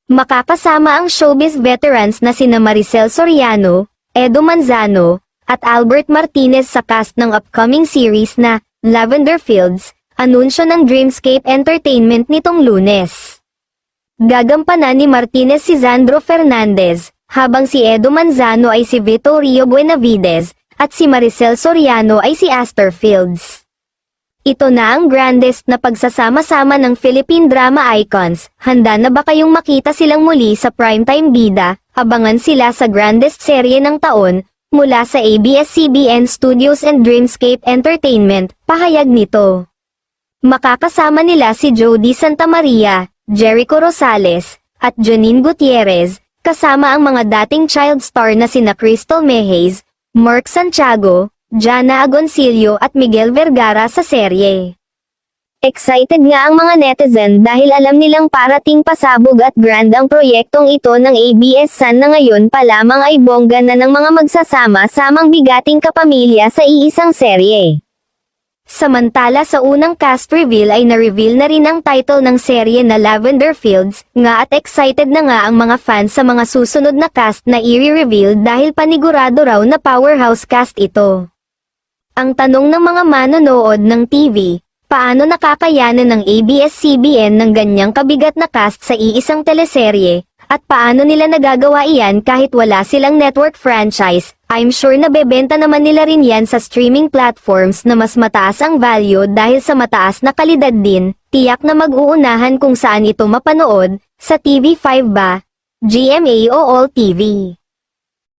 Makakasama ang showbiz veterans na sina Maricel Soriano, Edo Manzano, at Albert Martinez sa cast ng upcoming series na Lavender Fields, anunsyo ng Dreamscape Entertainment nitong Lunes. Gagampanan ni Martinez si Zandro Fernandez, habang si Edo Manzano ay si Vittorio Buenavides, at si Maricel Soriano ay si Astor Fields. Ito na ang grandest na pagsasama-sama ng Philippine drama icons. Handa na ba kayong makita silang muli sa primetime bida? Abangan sila sa grandest serye ng taon, mula sa ABS-CBN Studios and Dreamscape Entertainment, pahayag nito. Makakasama nila si Jody Santa Maria, Jericho Rosales, at Janine Gutierrez, kasama ang mga dating child star na sina Crystal Mejes, Mark Santiago, Jana Agoncillo at Miguel Vergara sa serye. Excited nga ang mga netizen dahil alam nilang parating pasabog at grand ang proyektong ito ng ABS-CBN na ngayon pa lamang ay bongga na ng mga magsasama-samang bigating kapamilya sa iisang serye. Samantala sa unang cast reveal ay na-reveal na rin ang title ng serye na Lavender Fields, nga at excited na nga ang mga fans sa mga susunod na cast na i-reveal dahil panigurado raw na powerhouse cast ito. Ang tanong ng mga manonood ng TV, paano nakakayanan ng ABS-CBN ng ganyang kabigat na cast sa iisang teleserye, at paano nila nagagawa iyan kahit wala silang network franchise? I'm sure na bebenta naman nila rin yan sa streaming platforms na mas mataas ang value dahil sa mataas na kalidad din, tiyak na mag-uunahan kung saan ito mapanood, sa TV5 ba, GMA o All TV.